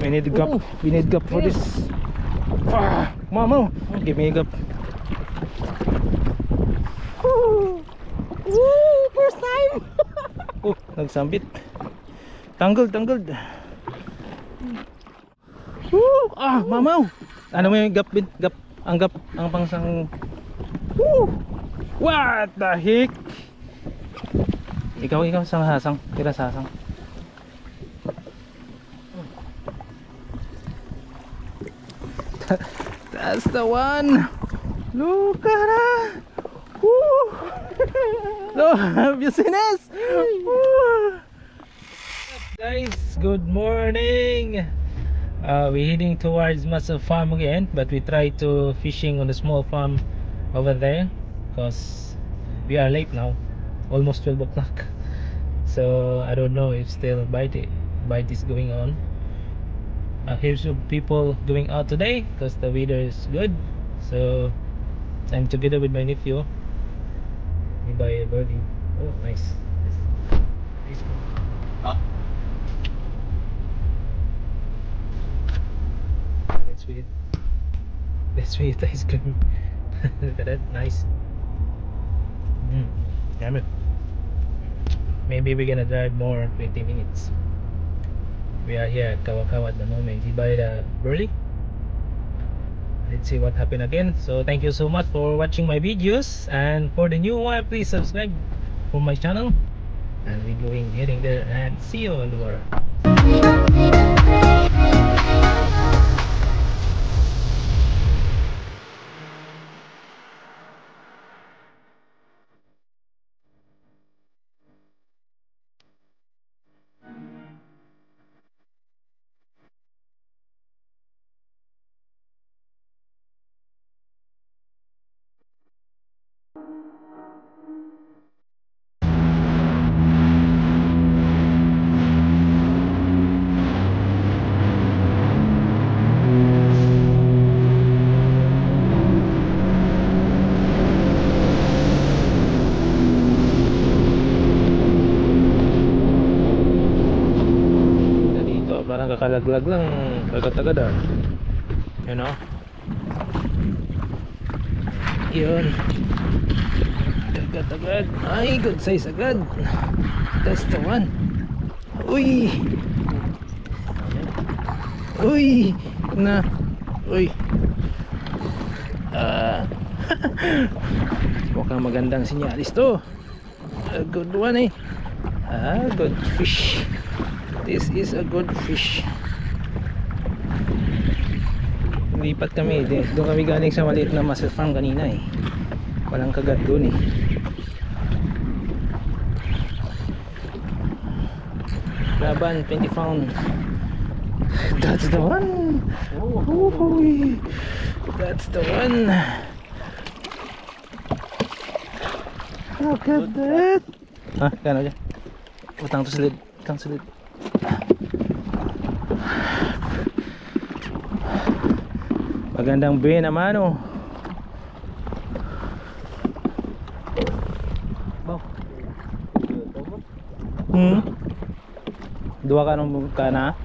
We need gap. We need gap for this. Mama, give me a gap. First time. Nagsambit. Tangled. Mamaw. Ano mo yung gap, bin? Gap. Ang gap. Ang pangsang. What the heck? Ikaw sang-hasang. Tira sasang. That's the one. Look at that. Look, have you seen this? Guys, good morning. We're heading towards Muscle Farm again, but we try to fishing on the small farm over there because we are late now, almost 12 o'clock. So I don't know if still bite is going on. Here's some people going out today because the weather is good. So I'm together with my nephew. We buy a birdie. Oh, nice. Let's sweet ice cream. Look at that, nice. Damn it. Maybe we're gonna drive more 20 minutes. We are here at Kawakawa at the moment. We buy the burley. Let's see what happened again. So thank you so much for watching my videos, and for the new one, please subscribe for my channel. And we're heading there, and see you on the water. Parang kakalaglag lang agad-agad you know. Yun, agad-agad. Ay, good size agad. That's the one. Uy na. Uy mukhang magandang sinyalis to. A good one good fish. This is a good fish. Lipat kami, doon kami galing sa maliit na Muscle Farm kanina walang kagat doon Laban, 20 pound. That's the one. That's the one. Look at that. Kano dyan? Utang to silid. Magandang bay naman Dua ka nung kana.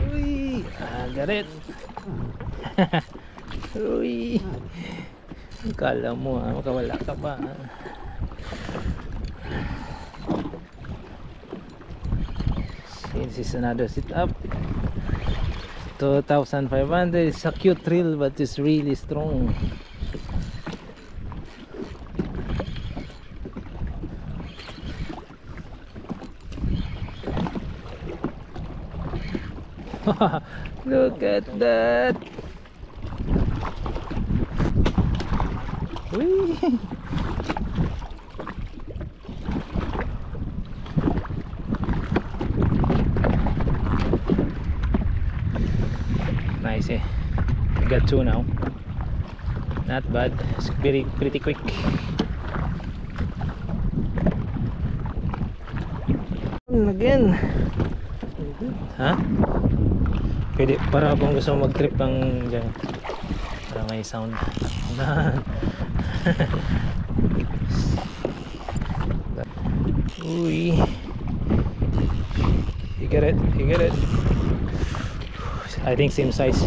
Uy, garet. Uy, kala mo makawala ka pa. This is another sit up. 2,500. It's a cute reel, but it's really strong. Look at that. Whee. Nice We got two now. Not bad. It's pretty quick. Again. Pwede para kung gusto mag-trip ang dyan. Para may sound. Uy. You get it? You get it? I think same size.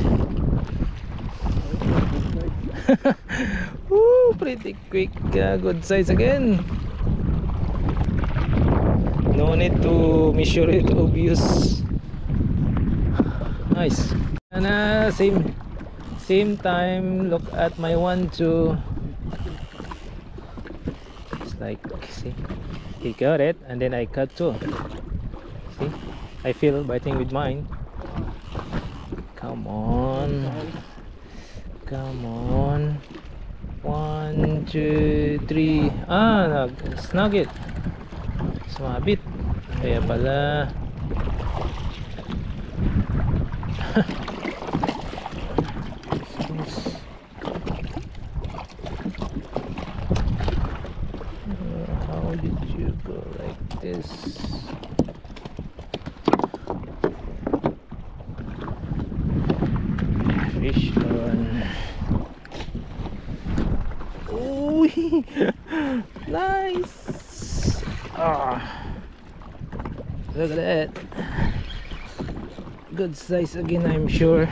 Woo, pretty quick. Good size again. No need to measure it, obvious. Nice. And same time, look at my 1-2. It's like, see, he got it and then I cut too. See, I feel biting with mine. Come on, come on. 1, 2, 3. Snag it. Sumabit. Kaya pala. How did you go like this? Fish on. Ooh, nice. Look at that. Good size again, I'm sure.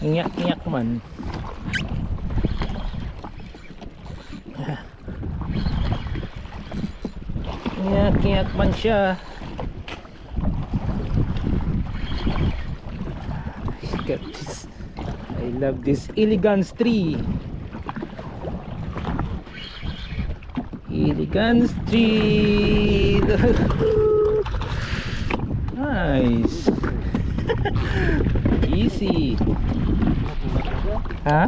Nyak man. Nyak man siya. I love this elegance tree. Elegance tree. Nice. Easy. Huh?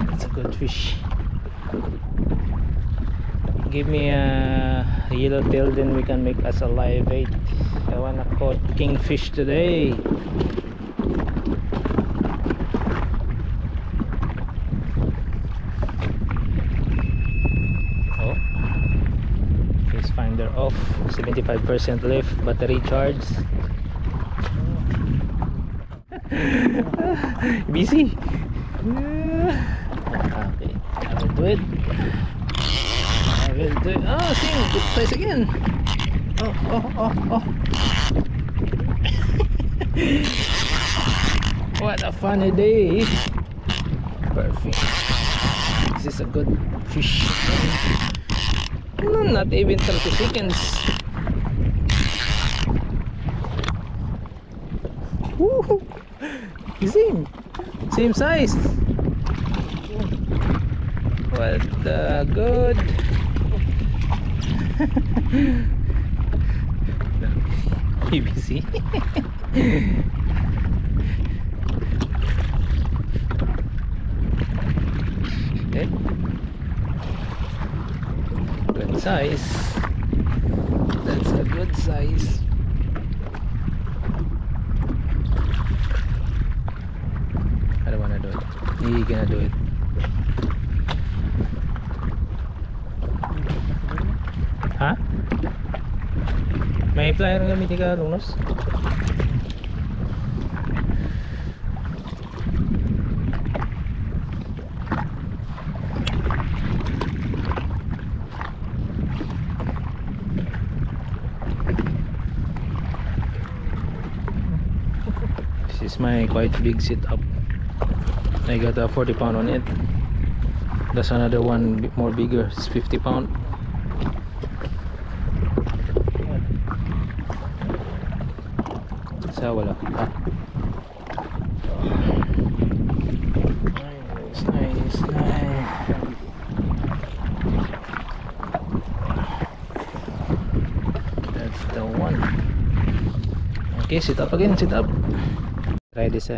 That's a good fish. Give me a yellowtail, then we can make us a live bait. I wanna caught kingfish today. Oh, fish finder off. 75% left. Battery charge. Busy. Okay, I will do it. I will do it. Oh, see, good size again. Oh. What a funny day. Perfect. This is a good fish. No, not even 30 seconds. Woo! Same size. What the good. PVC. Okay. Good size. That's a good size. I don't wanna do it. You're gonna do it. Ha? May flyer nga gamitin ka, Lunos? This is my quite big setup. I got a 40 pound on it. There's another one more bigger, it's 50 pound. Sa wala. Nice. That's the one. Okay, sit up again, sit up. Try this.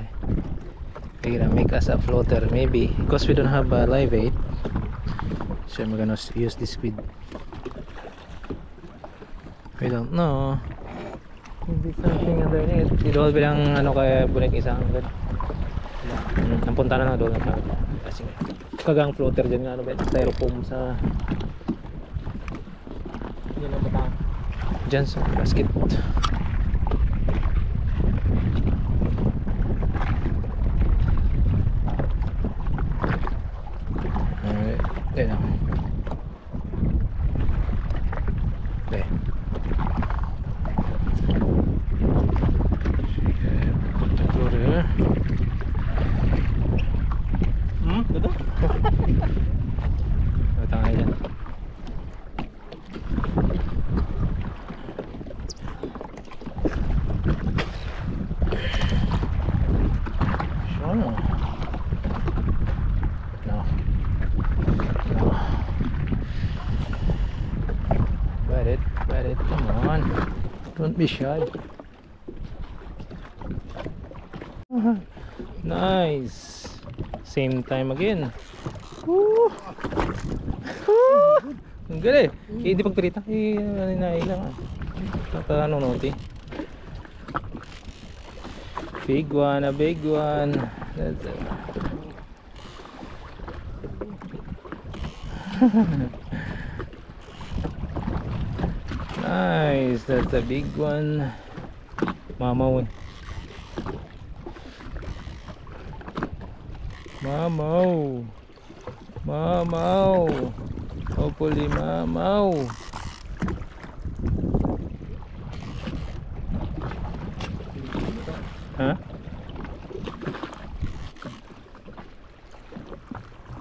We're gonna make us a floater maybe, because we don't have a live bait. So I'm gonna use this squid. We don't know. Maybe something underneath. Idol bilang ano kaya bunik isang agad. Ang punta na lang doon kasi kagang floater dyan nga ano ba, styrofoam sa yun ang batang dyan sa basket. Be shy. Nice. Same time again. Woo! Woo! Ang galing. Hindi pagpirita. Inahin lang. Ano noti. Big one, a big one. That's it. Nice, that's a big one. Mamaw. Mamaw. Mamaw. Hopefully mamaw. Huh?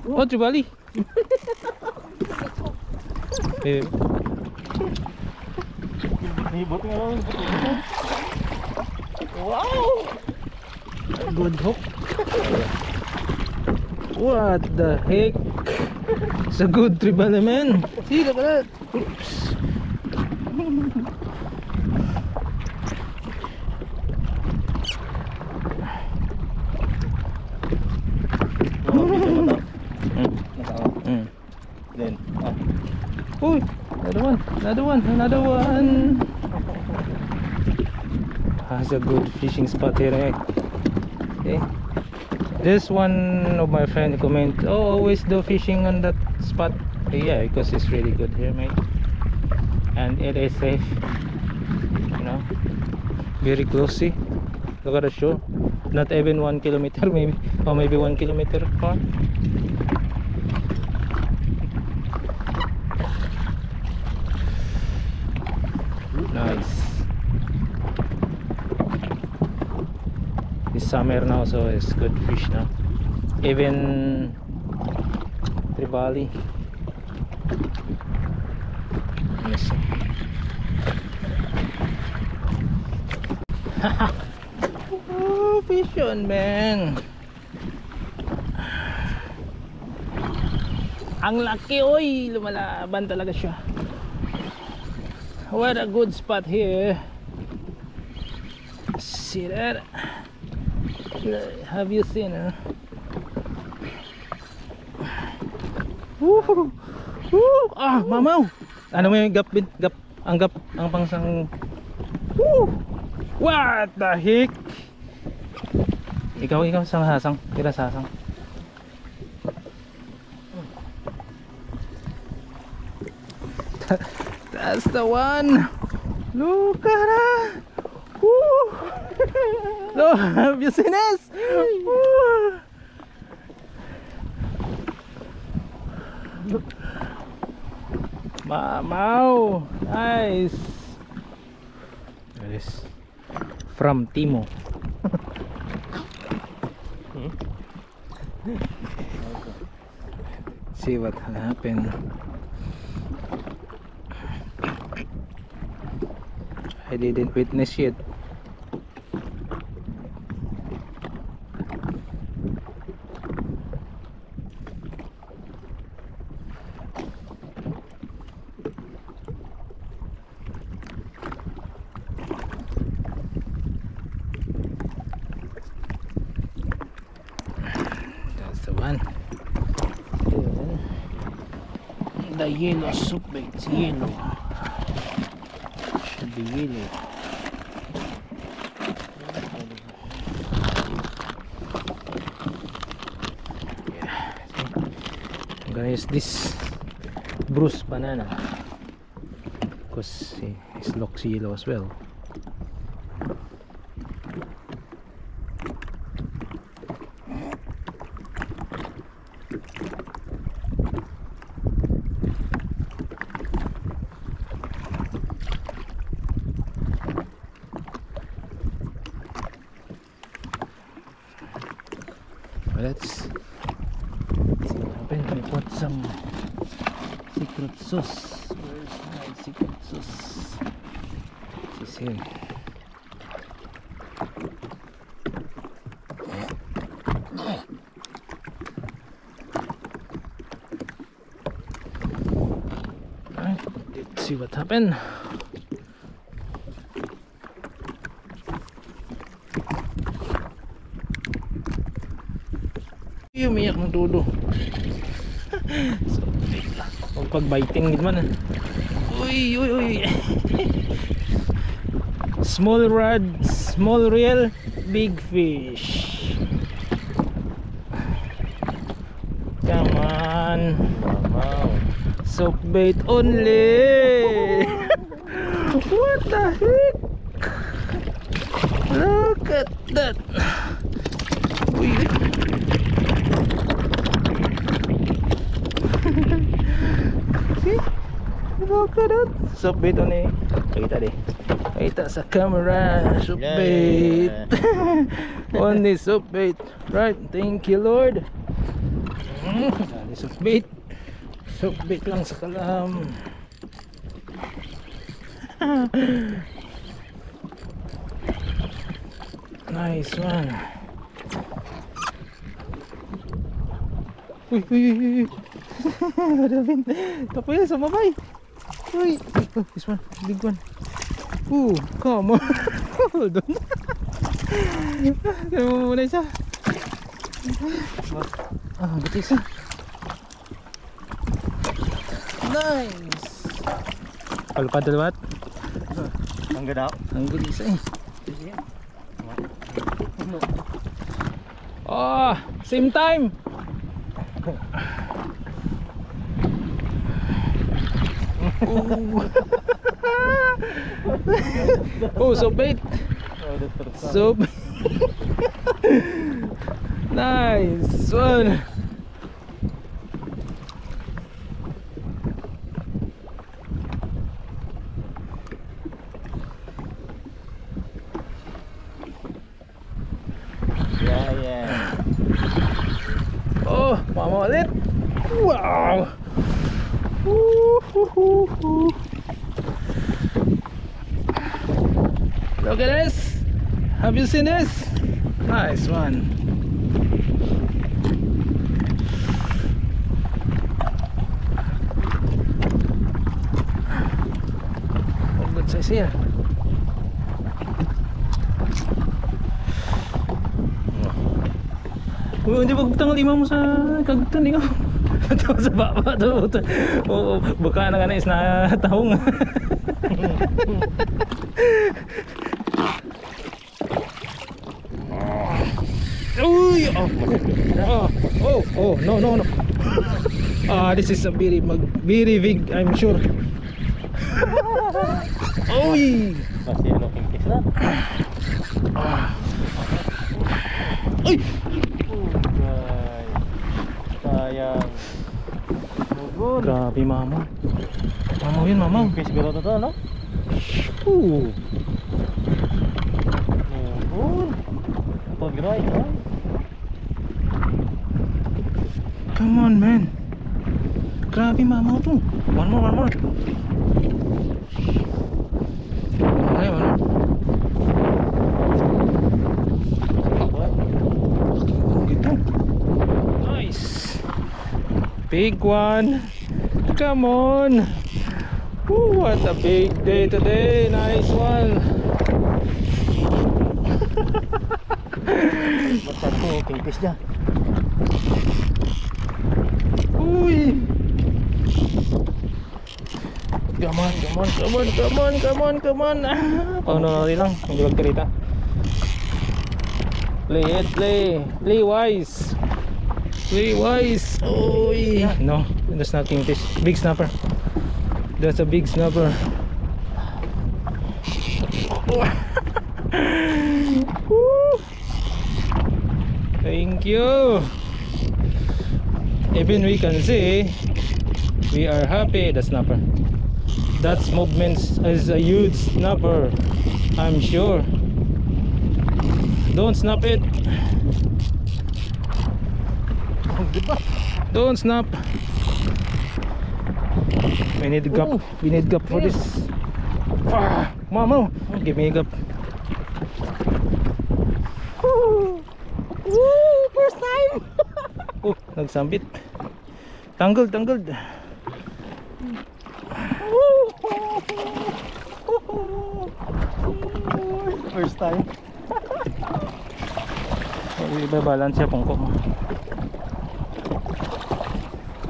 Oh, Tribali. Eh. Wow! Good hook. What the heck? It's a good Tribali, man. See, look at that. Oops. Then, Uy, another one. That's a good fishing spot here, eh? Okay. This one of my friend comment, oh, always do fishing on that spot. Yeah, because it's really good here, mate, and it is safe, you know, very close. See, look at the shore, not even 1 kilometer, maybe, or maybe 1 kilometer far. Nice. This summer now, so it's good fish now. Even Tribali. Yes. Oh, fish on, man. Ang laki, oy, lumalaban talaga siya. What a good spot here. See that? Have you seen her? Woo! Woo! Ah, mamaw! Ano mo yung gap, bin? Gap, ang pangsang. Woo! What the heck? Ikaw sang tira sasang. That's the one. Look at that. Woo! Look, have you seen this? Woo! Mamaw, nice. That is from Timo. See what happened. I didn't witness yet. That's the one. The yellow soup bait, yellow. Should be yellow. Yeah. I'm gonna use this Bruce banana because it looks yellow as well. Let's see what happened. I put some secret sauce. Where's my secret sauce? It's here. Alright, let's see what happened. Umiyak ng todo. So, huwag pag-biting din man. Uy, uy, uy. Small rod, small reel, big fish. Come on. Wow. Soap bait only. What the heck? Look at that. Uy. See? Look at that. Soap bait only. Kita deh. Kita sa camera. Soap bait. Only soap bait. Right. Thank you, Lord. Soap bait. Soap bait lang sa kalam. Nice one. Uy, uy, uy, uy. Davin, tapoy sa mabay. Uy, oh, this one, big one. Come on. Hold on. Kaya mo muna isa. Ba't isa? Nice. Palpad dalawat. Ang ganda. Ang gulisa eh. Oh, same time. Oh, so bait. So nice one. Yeah. Oh, mama ulit. Wow. Look at this. Have you seen this? Nice one. Oh, good size here. Hindi ba gugtang lima mo sa kagugtan ikaw? Ito sa baba to. Oo, buka na is na tahong. Uy! Oh, no. This is a very big, I'm sure. Uy! Masih ano kingkis na? Uy! Sayang. Grabe mama. Mama yun, mama. Kingkis biro to, no? Pag-dry, ha? Come on, man. Grabe mama to. One more. Okay, one more. Gitu. Nice. Big one. Come on. What a big day today. Nice one. Basta ko kingkis niya. Uy. Come on. Paano na rin lang. Hindi magkarita. Play wise. Uy. No, that's not kingfish. Big snapper. That's a big snapper. Thank you. Even we can see we are happy the snapper. That's movements is a huge snapper, I'm sure. Don't snap it. Don't snap. We need gap. We need gap for this. Mama, give me a gap. First time. Nagsambit. Tangled. First time. Iba balance siya pungko mo.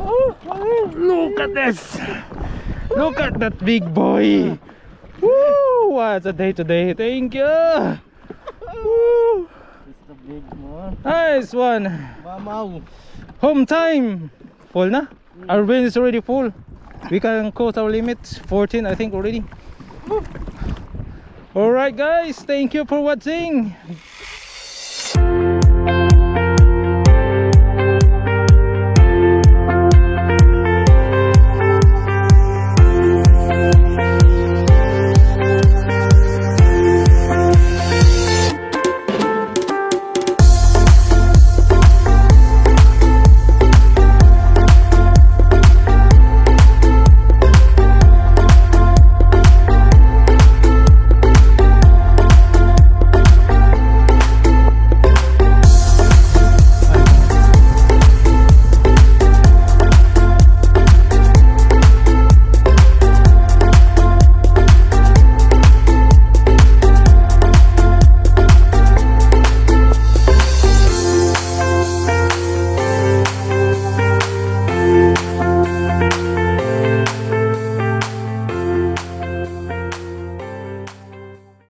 Look at this. Look at that big boy. Woo! What a day today. Thank you. Woo! It's the big one. Nice one. Mamaw. Home time. Full na? Our bin is already full. We can cross our limit. 14 I think already. Alright guys, thank you for watching.